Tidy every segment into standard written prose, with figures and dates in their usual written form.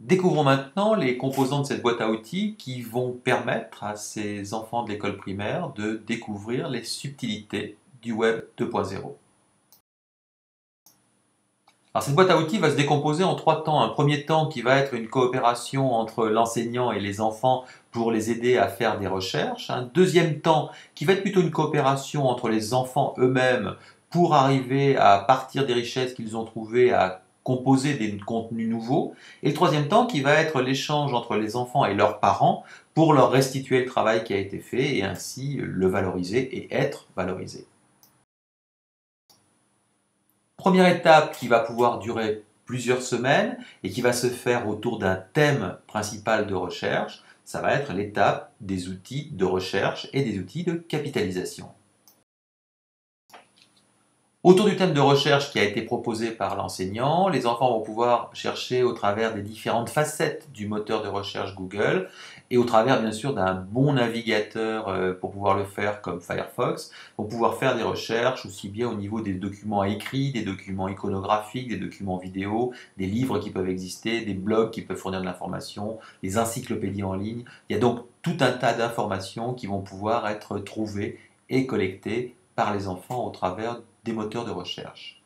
Découvrons maintenant les composants de cette boîte à outils qui vont permettre à ces enfants de l'école primaire de découvrir les subtilités du Web 2.0. Alors cette boîte à outils va se décomposer en trois temps. Un premier temps qui va être une coopération entre l'enseignant et les enfants pour les aider à faire des recherches. Un deuxième temps qui va être plutôt une coopération entre les enfants eux-mêmes pour arriver à partir des richesses qu'ils ont trouvées à composer des contenus nouveaux. Et le troisième temps qui va être l'échange entre les enfants et leurs parents pour leur restituer le travail qui a été fait et ainsi le valoriser et être valorisé. Première étape qui va pouvoir durer plusieurs semaines et qui va se faire autour d'un thème principal de recherche, ça va être l'étape des outils de recherche et des outils de capitalisation. Autour du thème de recherche qui a été proposé par l'enseignant, les enfants vont pouvoir chercher au travers des différentes facettes du moteur de recherche Google et au travers bien sûr d'un bon navigateur pour pouvoir le faire comme Firefox, pour pouvoir faire des recherches aussi bien au niveau des documents écrits, des documents iconographiques, des documents vidéo, des livres qui peuvent exister, des blogs qui peuvent fournir de l'information, des encyclopédies en ligne. Il y a donc tout un tas d'informations qui vont pouvoir être trouvées et collectées par les enfants au travers des moteurs de recherche.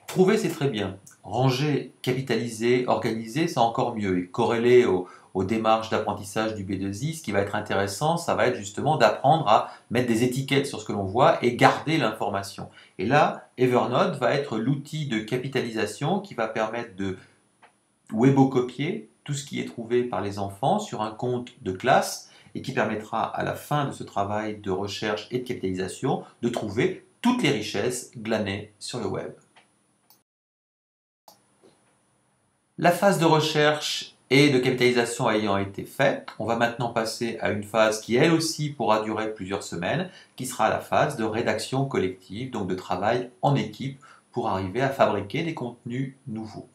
Trouver, c'est très bien. Ranger, capitaliser, organiser, c'est encore mieux. Et corréler aux démarches d'apprentissage du B2I, ce qui va être intéressant, ça va être justement d'apprendre à mettre des étiquettes sur ce que l'on voit et garder l'information. Et là, Evernote va être l'outil de capitalisation qui va permettre de webocopier tout ce qui est trouvé par les enfants sur un compte de classe et qui permettra à la fin de ce travail de recherche et de capitalisation de trouver toutes les richesses glanées sur le web. La phase de recherche et de capitalisation ayant été faite, on va maintenant passer à une phase qui elle aussi pourra durer plusieurs semaines, qui sera la phase de rédaction collective, donc de travail en équipe pour arriver à fabriquer des contenus nouveaux.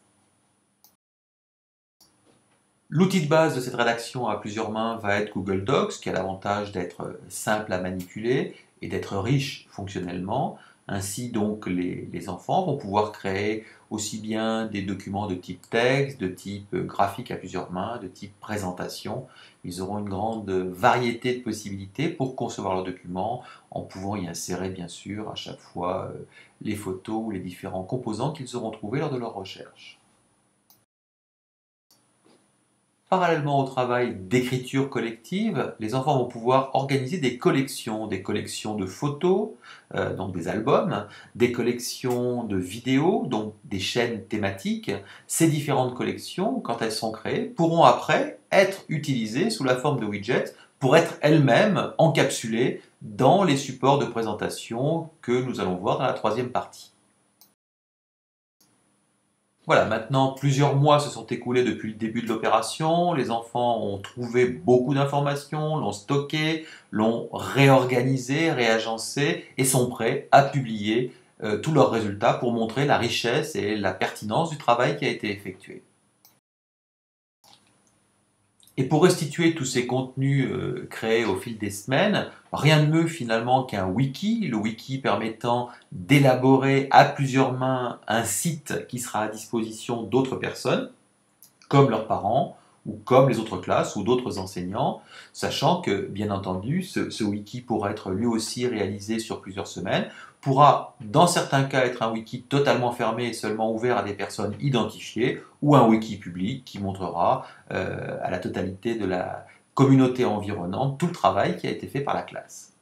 L'outil de base de cette rédaction à plusieurs mains va être Google Docs, qui a l'avantage d'être simple à manipuler et d'être riche fonctionnellement. Ainsi donc les enfants vont pouvoir créer aussi bien des documents de type texte, de type graphique à plusieurs mains, de type présentation. Ils auront une grande variété de possibilités pour concevoir leurs documents en pouvant y insérer bien sûr à chaque fois les photos ou les différents composants qu'ils auront trouvés lors de leur recherche. Parallèlement au travail d'écriture collective, les enfants vont pouvoir organiser des collections de photos, donc des albums, des collections de vidéos, donc des chaînes thématiques. Ces différentes collections, quand elles sont créées, pourront après être utilisées sous la forme de widgets pour être elles-mêmes encapsulées dans les supports de présentation que nous allons voir dans la troisième partie. Voilà, maintenant plusieurs mois se sont écoulés depuis le début de l'opération. Les enfants ont trouvé beaucoup d'informations, l'ont stocké, l'ont réorganisé, réagencé et sont prêts à publier tous leurs résultats pour montrer la richesse et la pertinence du travail qui a été effectué. Et pour restituer tous ces contenus créés au fil des semaines, rien de mieux finalement qu'un wiki, le wiki permettant d'élaborer à plusieurs mains un site qui sera à disposition d'autres personnes, comme leurs parents, ou comme les autres classes ou d'autres enseignants, sachant que, bien entendu, ce wiki pourra être lui aussi réalisé sur plusieurs semaines, pourra dans certains cas être un wiki totalement fermé et seulement ouvert à des personnes identifiées, ou un wiki public qui montrera à la totalité de la communauté environnante tout le travail qui a été fait par la classe.